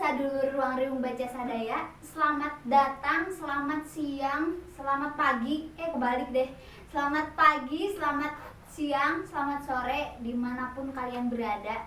Sadulur Ruang Riung Baca Sadaya. Selamat datang, selamat siang, selamat pagi. Kebalik deh. Selamat pagi, selamat siang, selamat sore, dimanapun kalian berada.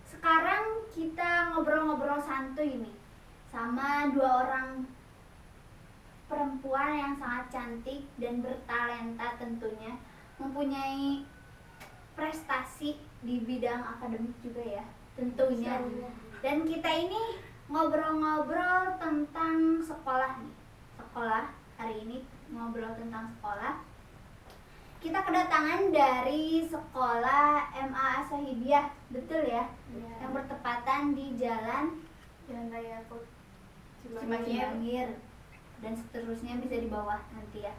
Sekarang kita ngobrol-ngobrol santuy nih sama dua orang perempuan yang sangat cantik dan bertalenta tentunya, mempunyai prestasi di bidang akademik juga ya tentunya. Dan kita ini ngobrol-ngobrol tentang sekolah nih. Sekolah, hari ini ngobrol tentang sekolah. Kita kedatangan dari sekolah MA Asahibiyah, betul ya? Yang bertepatan di Jalan Raya Cimanggir dan seterusnya, bisa di bawah nanti ya.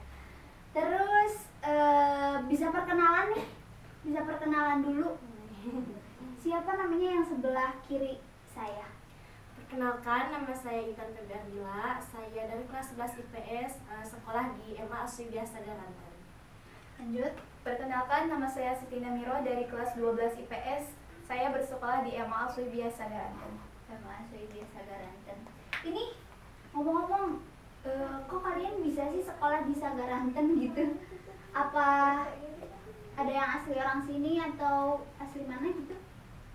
Terus bisa perkenalan nih? Bisa perkenalan dulu. Siapa namanya yang sebelah kiri saya? Perkenalkan, nama saya Intan Feberdila. Saya dari kelas 11 IPS, sekolah di MA Asahibiyah Sagaranten. Lanjut. Perkenalkan, nama saya Siti Namiro dari kelas 12 IPS. Saya bersekolah di MA Asahibiyah Sagaranten. MA Asahibiyah Sagaranten. Ini ngomong-ngomong, kok kalian bisa sih sekolah di Sagaranten gitu? Apa ada yang asli orang sini atau asli mana gitu?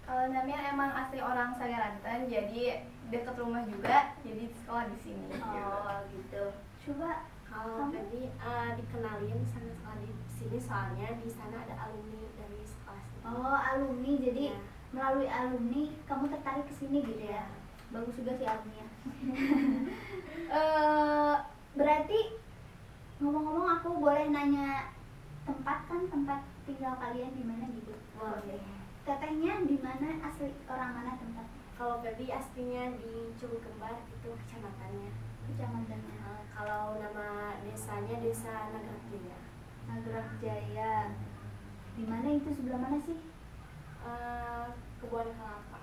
Kalau namanya emang asli orang Sagaranten, jadi dekat rumah juga, jadi sekolah di sini. Oh gitu. Coba Kalau tadi dikenalin sama sekolah di sini, soalnya di sana ada alumni dari sekolah sini. Oh, alumni. Jadi Ya. melalui alumni kamu tertarik ke sini gitu ya. Bagus juga sih alumni. Berarti ngomong-ngomong, aku boleh nanya tempat tinggal kalian di mana gitu? Boleh. Tetehnya di mana, asli orang mana tempat? Kalau Febi aslinya di Curug Kembar, itu kecamatannya. Kecamatannya Kalau nama desanya Desa Nagrak Jaya. Nagrak Jaya. Di mana itu, sebelah mana sih? Kebun Kelapa.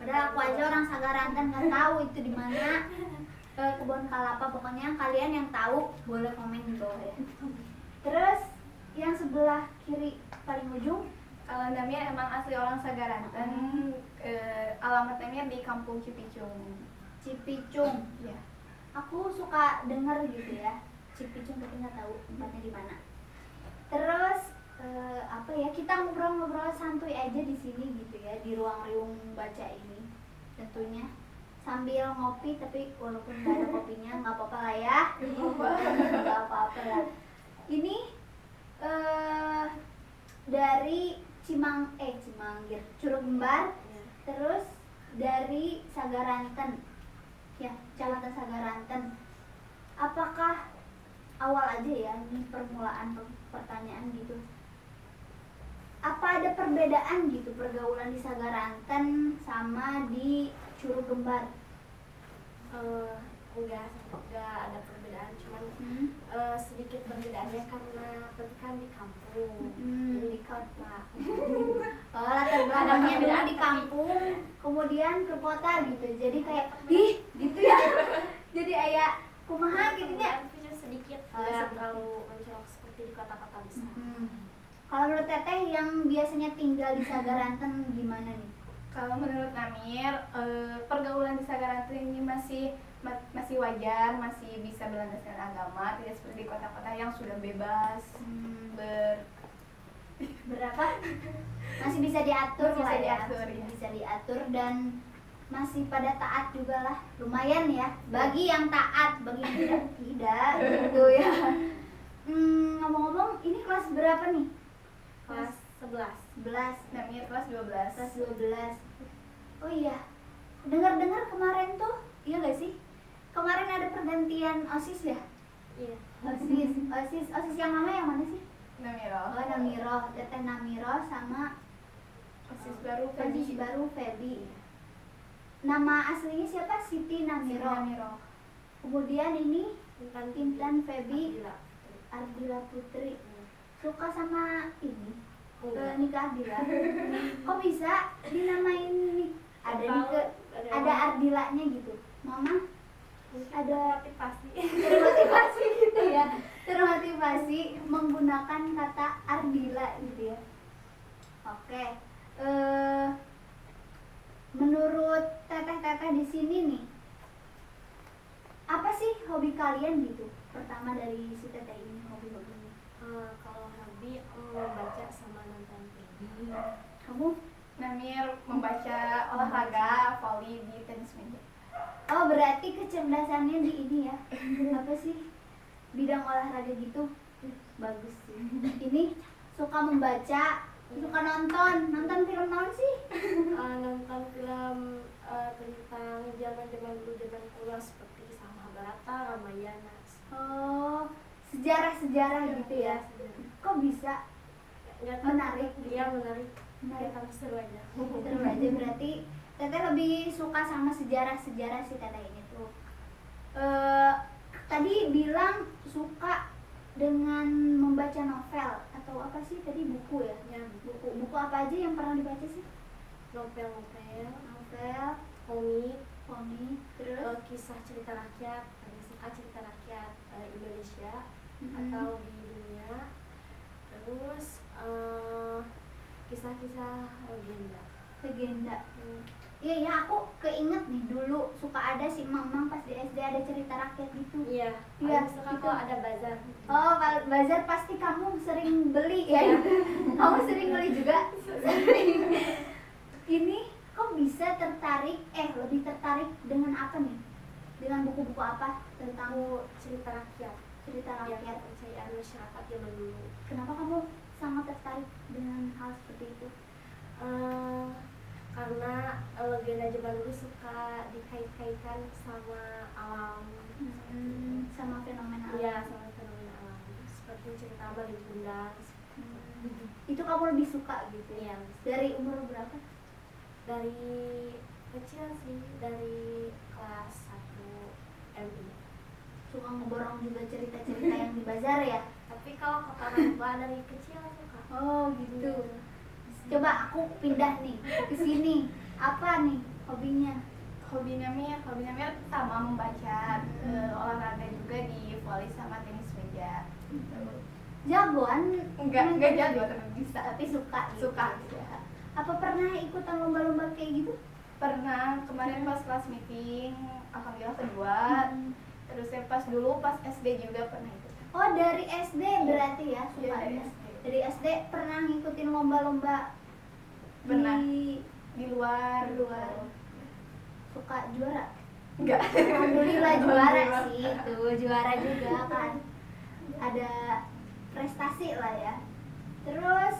Padahal aku aja orang Sagaranten nggak tahu itu di mana. Kebun Kelapa, pokoknya kalian yang tahu boleh komen di bawah ya. Terus yang sebelah kiri paling ujung, Kalau namanya emang asli orang Sagaranten, alamatnya di Kampung Cipicung. Cipicung. Ya. Aku suka denger gitu ya, Cipicung, tapi nggak tahu tempatnya di mana. Terus apa ya, kita ngobrol-ngobrol santuy aja di sini gitu ya, di ruang riung baca ini tentunya, sambil ngopi, tapi walaupun nggak ada kopinya nggak apa-apa lah ya. Nggak apa-apa lah. Ini dari Cimanggir, Curug Kembar, terus dari Sagaranten ya, Kecamatan Sagaranten. Apakah awal aja ya, ini permulaan pertanyaan gitu, apa ada perbedaan gitu pergaulan di Sagaranten sama di Curug Kembar? Enggak ada perbedaan, cuman sedikit perbedaannya karena Febi kan di kampung, jadi di kota. Oh, latar belakangnya dulu di kampung, kemudian ke kota gitu, jadi kayak gitu ya. Jadi kayak kumaha gitu ya. Sedikit Oh, nggak sedikit. terlalu mencolok seperti di kota-kota besar. Kalau menurut Teteh yang biasanya tinggal di Sagaranten gimana nih? Kalau menurut Namir, pergaulan di Sagaranten ini masih wajar, masih bisa berlandaskan agama, tidak seperti di kota-kota yang sudah bebas Berapa? Masih bisa diatur Masih lah bisa ya, diatur, masih ya. bisa diatur dan masih pada taat juga lah, lumayan ya. Bagi yang taat, bagi yang tidak gitu ya. Ngomong-ngomong, ini kelas berapa nih? Kelas 11. 11. Namir kelas 12. Kelas 12. Oh iya, dengar-dengar kemarin tuh, iya gak sih? Kemarin ada pergantian OSIS ya? Iya. OSIS yang lama yang mana sih? Namiro. Oh, Namiro, Teteh Namiro sama OSIS baru OSIS baru Febi. Nama aslinya siapa? Siti Namiro. Namiro. Kemudian ini Intan Febi Ardila. Ardila Putri. Suka sama ini? Enggak. Nikah Ardila. Kok bisa dinamain nih? Ada Ada ada Ardilanya gitu. Mama ada motivasi. termotivasi gitu ya, termotivasi menggunakan kata Ardila gitu ya. Oke, menurut hobi kalian gitu? Pertama dari si Teteh ini hobi-hobinya. Kalau hobi membaca sama nonton TV. Kamu? Namir membaca olahraga voli di tenis meja. Oh berarti kecerdasannya di ini ya? Apa sih? Bidang olahraga gitu? Bagus sih. Ini suka membaca, suka nonton film naon sih? Nonton film tentang zaman dulu, zaman kuno seperti Mahabharata, Ramayana. Oh, sejarah-sejarah gitu ya? Kok bisa? Nggak tahu, Menarik. Iya menarik. Menarik. Kita seru aja. Seru aja berarti Teteh lebih suka sama sejarah-sejarah si Teteh ini tuh. Tadi bilang suka dengan membaca novel atau apa sih tadi, buku ya? Ya, Buku apa aja yang pernah dibaca sih? novel, Komik, komik, terus kisah cerita rakyat, suka cerita rakyat Indonesia Mm-mm. atau di dunia, terus kisah-kisah legenda. legenda. Iya ya, aku keinget nih dulu suka ada si Mamang pas di SD ada cerita rakyat gitu. Iya, Iya, suka itu. kalau ada bazar. Oh, kalau bazar pasti kamu sering beli ya? Kamu sering beli juga? Ini kok bisa lebih tertarik dengan apa nih? Dengan buku-buku apa tentang Tahu cerita rakyat, cerita yang rakyat? kepercayaan masyarakat zaman dulu. Kenapa kamu sangat tertarik dengan hal seperti itu? Karena legenda zaman dulu suka dikait-kaitkan sama alam. Sama fenomena Iya, alam. sama fenomena alam. Seperti cerita Bali Bunda. Itu kamu lebih suka gitu ya? Iya. Dari umur berapa? Dari kecil sih, dari kelas 1 MI. Suka ngeborong juga cerita-cerita yang di bazar ya? Tapi kalau kata orang tua dari kecil suka. Oh gitu. Coba aku pindah nih ke sini. Apa nih hobinya? Hobi Namir sama membaca, olahraga juga di voli sama tenis meja. Jagoan? Enggak jago tapi bisa. Tapi suka. Gitu. Suka ya. Apa pernah ikutan lomba-lomba kayak gitu? Pernah kemarin pas kelas meeting, alhamdulillah kedua. Terus saya pas SD juga pernah ikut. Oh dari SD berarti ya Iya, dari sukanya. SD. Dari SD pernah ngikutin lomba-lomba Pernah. di Di luar. suka juara? Enggak. Alhamdulillah juara Alhamdulillah. sih itu juara juga kan, ada prestasi lah ya. Terus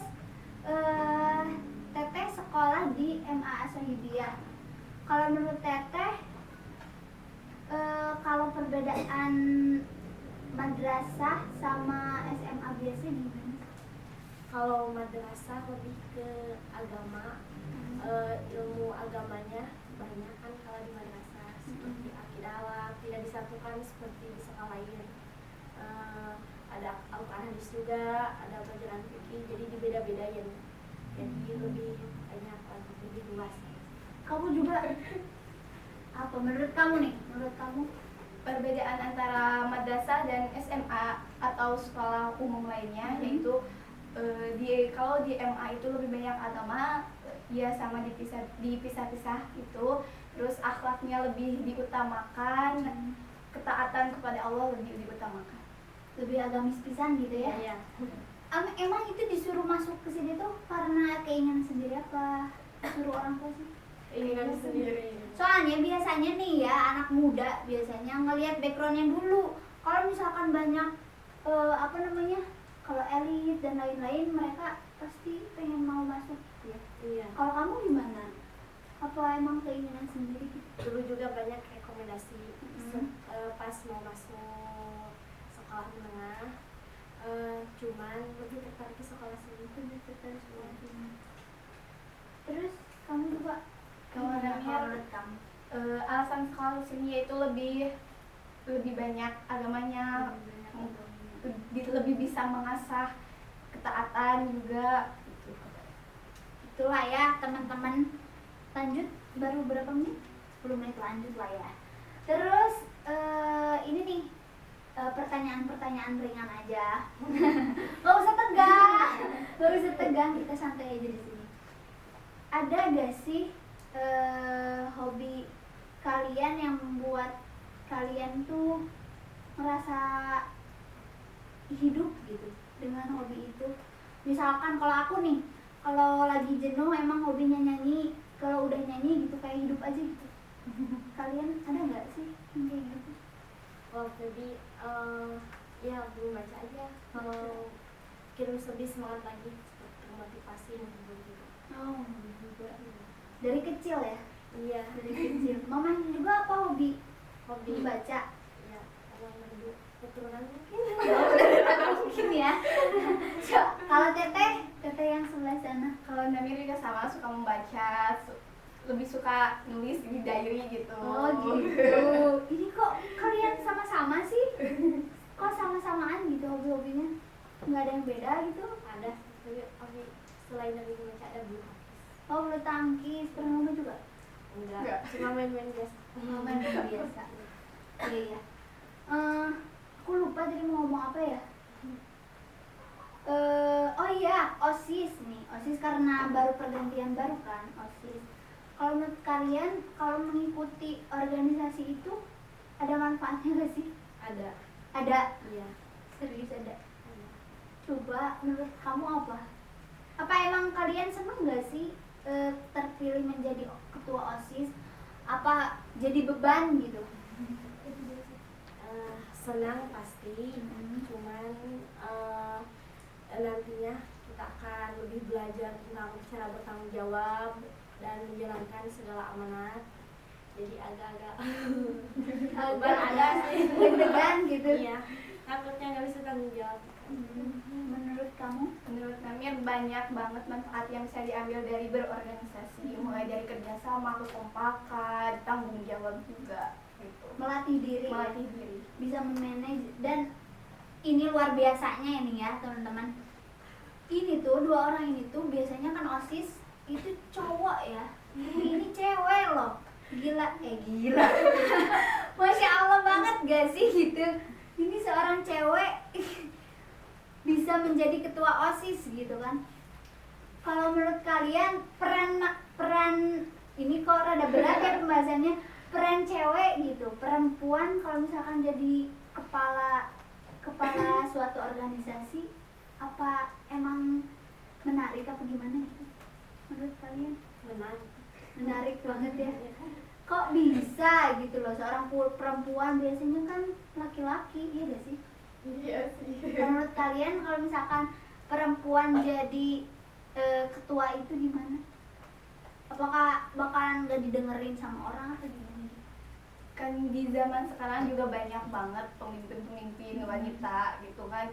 Teteh sekolah di MA Asohibiyah. Kalau menurut Teteh kalau perbedaan madrasah sama SMA biasa gimana? Kalau madrasah lebih ke agama, ilmu agamanya banyak kan kalau di madrasah, seperti akidah alam tidak disatukan seperti di sekolah lain. Ada Al-Quran hadis juga, ada pelajaran fikih, jadi dibeda-bedain. Jadi lebih banyak lagi, lebih luas. Kamu juga apa menurut kamu nih? Menurut kamu? Perbedaan antara madrasah dan SMA atau sekolah umum lainnya yaitu kalau di MA itu lebih banyak agama, ya sama dipisah-pisah gitu. Terus akhlaknya lebih diutamakan, ketaatan kepada Allah lebih diutamakan. Lebih agamis pisan gitu ya? Iya. Emang itu disuruh masuk ke sini tuh karena keinginan sendiri apa disuruh orang tua sih? Keinginan sendiri. Soalnya biasanya nih ya anak muda biasanya ngelihat backgroundnya dulu. Kalau misalkan banyak apa namanya, kalau elit dan lain-lain mereka pasti pengen mau masuk ya. Iya. Kalau kamu gimana? Apa emang keinginan sendiri gitu? Dulu juga banyak rekomendasi pas mau masuk sekolah menengah, cuman lebih tertarik ke sekolah sini. Terus kamu juga Kalau gimana Namir, menurut kamu? alasan sekolah sini yaitu lebih banyak agamanya, lebih bisa mengasah ketaatan juga. Itulah ya teman-teman. Lanjut, baru berapa menit? 10 menit lanjut lah ya. Terus ini nih pertanyaan-pertanyaan ringan aja. Gak usah tegang, kita santai aja di sini. Ada gak sih hobi kalian yang membuat kalian tuh ngerasa hidup gitu dengan hobi itu. Misalkan kalau aku nih, kalau lagi jenuh emang hobinya nyanyi, kalau udah nyanyi gitu kayak hidup aja gitu. Kalian ada nggak sih yang kayak gitu? Kalau Feby ya belum baca aja, kalau kirim lebih semangat lagi, termotivasi menghibur gitu. Oh, juga. Dari kecil ya? Iya, Dari kecil. Mamanya juga apa hobi? hobi Baca. ya, orang berdua keturunan mungkin. Mungkin ya. Kalau teteh yang sebelah sana. Kalau Namir juga sama, suka membaca, lebih suka nulis di diary gitu. Oh gitu. Ini kok kalian sama-sama sih? Kok sama-samaan gitu hobi-hobinya? Nggak ada yang beda gitu? Ada, tapi hobi selain dari membaca ada bulu tangkis. Oh, bulu tangkis, pernah nyoba juga? Enggak, cuma main-main biasa. Main biasa. Iya ya. Aku lupa tadi mau ngomong apa ya? Oh iya, OSIS nih. OSIS karena baru pergantian baru kan, OSIS. Kalau menurut kalian, kalau mengikuti organisasi itu ada manfaatnya nggak sih? Ada, Ada, iya. serius ada. Ada. Coba menurut kamu apa? Apa emang kalian seneng nggak sih terpilih menjadi ketua OSIS? Apa jadi beban gitu? Senang pasti, cuman nantinya kita akan lebih belajar tentang cara bertanggung jawab dan menjalankan segala amanat. Jadi agak-agak beban ada sih. Deg-degan gitu. Iya, takutnya nggak bisa tanggung jawab. Menurut kamu? Menurut Namir banyak banget manfaat yang bisa diambil dari berorganisasi, mulai dari kerjasama, kekompakan, tanggung jawab juga gitu. Melatih diri, Melatih diri. bisa memanage, dan ini luar biasanya ini ya teman-teman. Ini tuh dua orang ini tuh biasanya kan OSIS itu cowok ya, ini cewek loh. Gila. Masya Allah banget gak sih gitu. Ini seorang cewek bisa menjadi ketua OSIS gitu kan. Kalau menurut kalian peran ini kok rada berat ya pembahasannya, peran cewek gitu, perempuan kalau misalkan jadi kepala suatu organisasi, apa emang menarik apa gimana gitu? Menurut kalian? Menarik banget ya. Kok bisa gitu loh, seorang perempuan biasanya kan laki-laki, iya gak sih? Iya sih. Menurut kalian kalau misalkan perempuan jadi ketua itu gimana? Apakah bakalan gak didengerin sama orang atau gimana? Kan di zaman sekarang juga banyak banget pemimpin-pemimpin wanita gitu kan.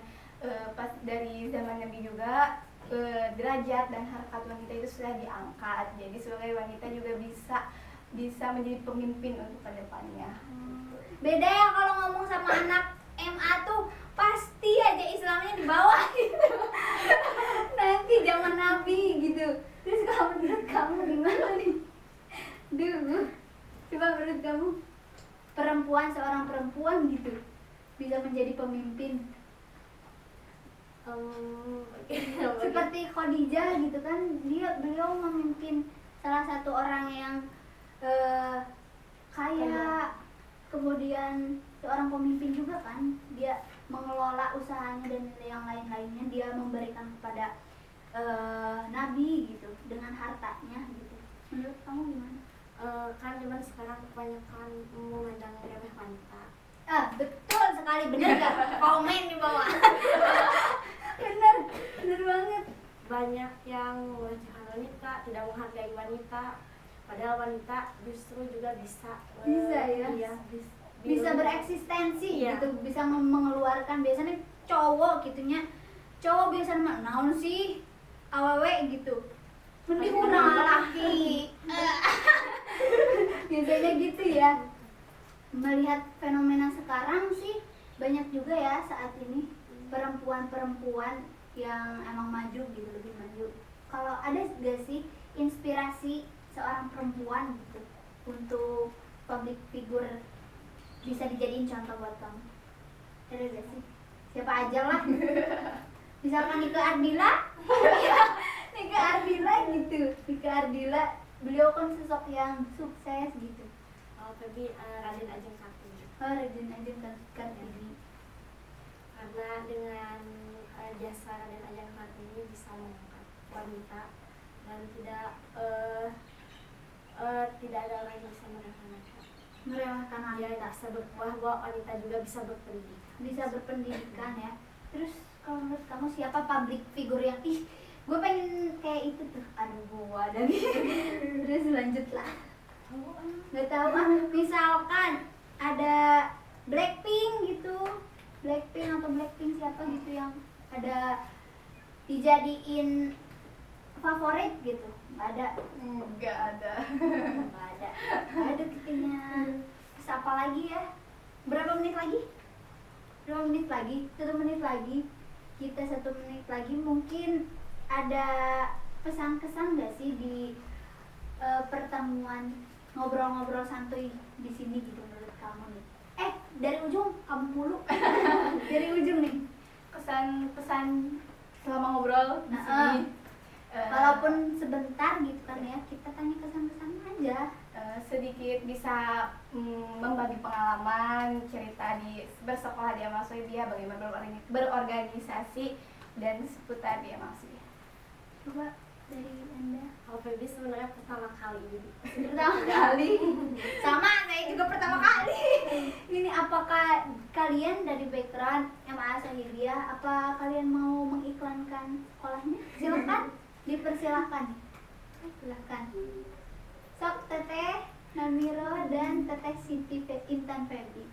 Pas dari zaman Nabi juga derajat dan harkat wanita itu sudah diangkat. Jadi sebagai wanita juga bisa menjadi pemimpin untuk kedepannya. Beda ya kalau ngomong sama anak MA tuh pasti aja Islamnya di bawah gitu. Nanti zaman Nabi gitu. Terus kalau menurut kamu gimana nih? Duh, coba menurut kamu seorang perempuan gitu bisa menjadi pemimpin seperti Khadijah gitu kan, beliau memimpin salah satu orang yang kaya, kemudian seorang pemimpin juga kan, dia mengelola usahanya dan yang lain-lainnya, dia memberikan kepada Nabi gitu dengan hartanya gitu. Menurut kamu gimana? Kan zaman sekarang kebanyakan memandang remeh wanita. Betul sekali, bener gak? Komen di bawah. bener banget. Banyak yang melecehkan wanita, tidak menghargai wanita, padahal wanita justru juga bisa Ya? iya, Bisa bereksistensi iya. gitu, bisa mengeluarkan. Biasanya cowok gitunya, cowok biasanya naon sih awewe gitu, mending urang laki. Biasanya gitu ya. Melihat fenomena sekarang sih banyak juga ya saat ini perempuan-perempuan yang emang maju gitu, lebih maju. Kalau ada gak sih inspirasi seorang perempuan gitu untuk public figure bisa dijadiin contoh buat kamu? Ada gak sih? Siapa aja lah. Misalkan Nika Ardila. Nika Ardila gitu. Nika Ardila, beliau kan sosok yang sukses gitu. Feby Raden Ajeng Kartini. rajin Kartini. Karena dengan jasa Raden Ajeng Kartini bisa mengangkat wanita dan tidak ada orang yang bisa Meremehkan dia wanita. bisa bahwa wanita juga bisa berpendidikan. Bisa berpendidikan ya. Terus kalau menurut kamu siapa public figure yang gue pengen kayak itu tuh? Aduh gua ada nih. Terus lanjutlah. Nggak tahu misalkan ada Blackpink gitu, Blackpink siapa gitu yang ada dijadiin favorit gitu? Nggak ada. Nggak ada. Nggak ada kayaknya. Terus apa lagi ya? Berapa menit lagi? 1 menit lagi. Kita 1 menit lagi. Mungkin ada pesan-kesan nggak sih di pertemuan ngobrol-ngobrol santuy di sini gitu menurut kamu nih? Dari ujung kamu mulu. Dari ujung nih. Kesan-pesan selama ngobrol di Nah, sini. Walaupun sebentar gitu kan ya, kita tanya kesan-kesan aja. Sedikit bisa membagi pengalaman, cerita di bersekolah di Amal Sohibiyah, bagaimana berorganisasi dan seputar di Amal Sohibiyah. Coba dari Anda. Kalau Feby sebenarnya pertama kali Pertama kali. Sama, saya juga pertama kali. Ini apakah kalian dari background MA Sohibiyah, apa kalian mau mengiklankan sekolahnya? Silakan, dipersilahkan. Silakan. Sok Teteh Namiro dan Teteh Siti Intan Feby.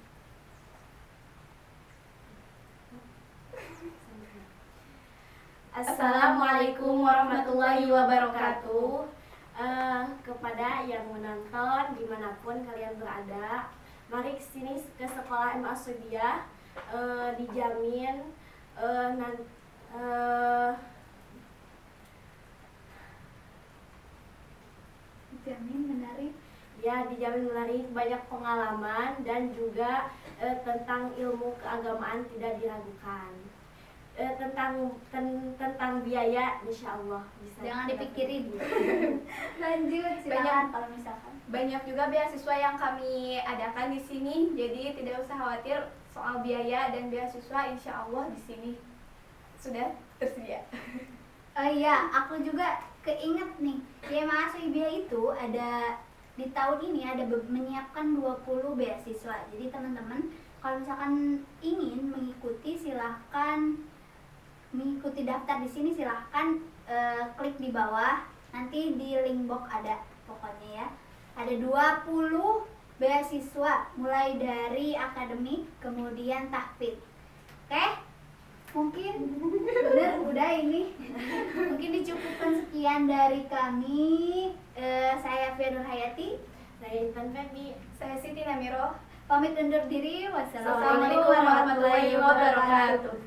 Assalamualaikum warahmatullahi wabarakatuh. Kepada yang menonton dimanapun kalian berada, mari kesini ke sekolah MA Sohibiyah. Dijamin Jamin menarik. dijamin menarik banyak pengalaman dan juga tentang ilmu keagamaan tidak diragukan. Tentang biaya, insya Allah bisa. Jangan kita dipikirin. berdua. Lanjut, silakan kalau misalkan. Banyak juga beasiswa yang kami adakan di sini, jadi tidak usah khawatir soal biaya dan beasiswa. Insya Allah di sini sudah tersedia. Oh iya, aku juga keinget nih, di MA Sohibiyah itu ada di tahun ini ada menyiapkan 20 beasiswa. Jadi teman-teman kalau misalkan ingin mengikuti, silahkan mengikuti daftar di sini, silahkan klik di bawah, nanti di link box ada pokoknya ya. Ada 20 beasiswa mulai dari akademik kemudian tahfidz. Oke? Mungkin udah ini. Mungkin dicukupkan sekian dari kami. Saya Fia Nur Hayati, Saya Intan Feby. Saya Siti Namiro. pamit undur diri. Wassalamualaikum warahmatullahi wabarakatuh.